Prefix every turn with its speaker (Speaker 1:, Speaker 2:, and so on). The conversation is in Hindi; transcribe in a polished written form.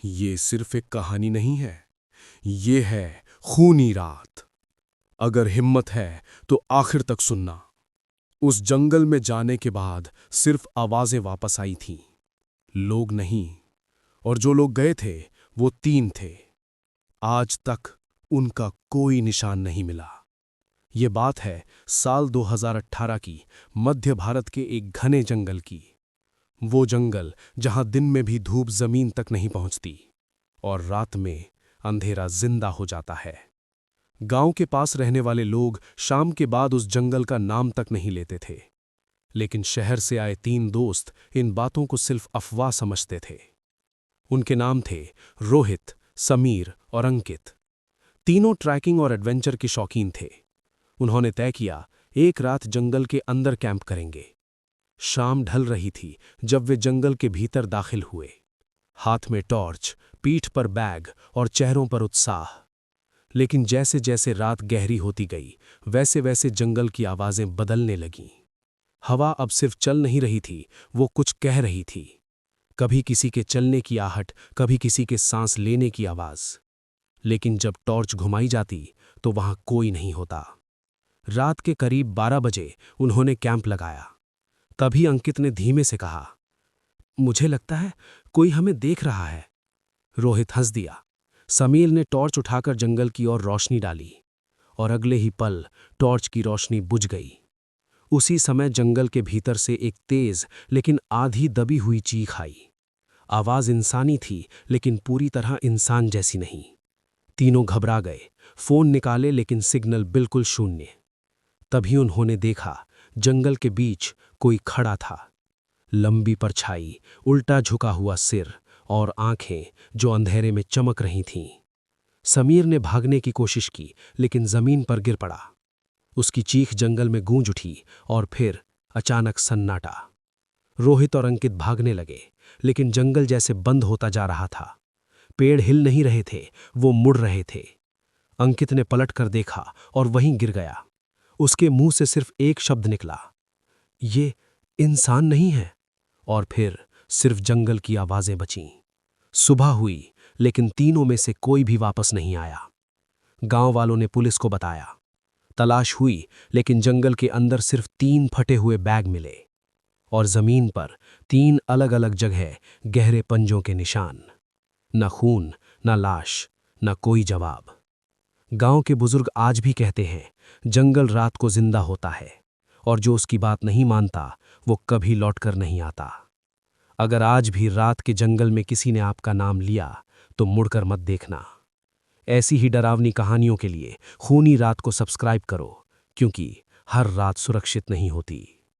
Speaker 1: ये सिर्फ एक कहानी नहीं है, ये है खूनी रात। अगर हिम्मत है तो आखिर तक सुनना। उस जंगल में जाने के बाद सिर्फ आवाजें वापस आई थीं, लोग नहीं। और जो लोग गए थे वो 3 थे। आज तक उनका कोई निशान नहीं मिला। ये बात है साल 2018 की, मध्य भारत के एक घने जंगल की। वो जंगल जहां दिन में भी धूप जमीन तक नहीं पहुंचती और रात में अंधेरा जिंदा हो जाता है। गांव के पास रहने वाले लोग शाम के बाद उस जंगल का नाम तक नहीं लेते थे, लेकिन शहर से आए 3 दोस्त इन बातों को सिर्फ अफवाह समझते थे। उनके नाम थे रोहित, समीर और अंकित। तीनों ट्रैकिंग और एडवेंचर के शौकीन थे। उन्होंने तय किया एक रात जंगल के अंदर कैंप करेंगे। शाम ढल रही थी जब वे जंगल के भीतर दाखिल हुए। हाथ में टॉर्च, पीठ पर बैग और चेहरों पर उत्साह। लेकिन जैसे जैसे रात गहरी होती गई, वैसे वैसे जंगल की आवाजें बदलने लगीं। हवा अब सिर्फ चल नहीं रही थी, वो कुछ कह रही थी। कभी किसी के चलने की आहट, कभी किसी के सांस लेने की आवाज। लेकिन जब टॉर्च घुमाई जाती तो वहां कोई नहीं होता। रात के करीब 12 बजे उन्होंने कैंप लगाया। तभी अंकित ने धीमे से कहा, मुझे लगता है कोई हमें देख रहा है। रोहित हंस दिया। समीर ने टॉर्च उठाकर जंगल की ओर रोशनी डाली और अगले ही पल टॉर्च की रोशनी बुझ गई। उसी समय जंगल के भीतर से एक तेज लेकिन आधी दबी हुई चीख आई। आवाज इंसानी थी, लेकिन पूरी तरह इंसान जैसी नहीं। तीनों घबरा गए, फोन निकाले लेकिन सिग्नल बिल्कुल शून्य। तभी उन्होंने देखा जंगल के बीच कोई खड़ा था। लंबी परछाई, उल्टा झुका हुआ सिर और आंखें जो अंधेरे में चमक रही थीं। समीर ने भागने की कोशिश की, लेकिन जमीन पर गिर पड़ा। उसकी चीख जंगल में गूंज उठी और फिर अचानक सन्नाटा। रोहित और अंकित भागने लगे, लेकिन जंगल जैसे बंद होता जा रहा था। पेड़ हिल नहीं रहे थे, वो मुड़ रहे थे। अंकित ने पलट कर देखा और वहीं गिर गया। उसके मुंह से सिर्फ एक शब्द निकला, ये इंसान नहीं है। और फिर सिर्फ जंगल की आवाजें बचीं। सुबह हुई, लेकिन तीनों में से कोई भी वापस नहीं आया। गांव वालों ने पुलिस को बताया। तलाश हुई, लेकिन जंगल के अंदर सिर्फ 3 फटे हुए बैग मिले और जमीन पर 3 अलग-अलग जगह गहरे पंजों के निशान। न खून, न लाश, न कोई जवाब। गांव के बुजुर्ग आज भी कहते हैं, जंगल रात को जिंदा होता है और जो उसकी बात नहीं मानता वो कभी लौटकर नहीं आता। अगर आज भी रात के जंगल में किसी ने आपका नाम लिया तो मुड़कर मत देखना। ऐसी ही डरावनी कहानियों के लिए खूनी रात को सब्सक्राइब करो, क्योंकि हर रात सुरक्षित नहीं होती।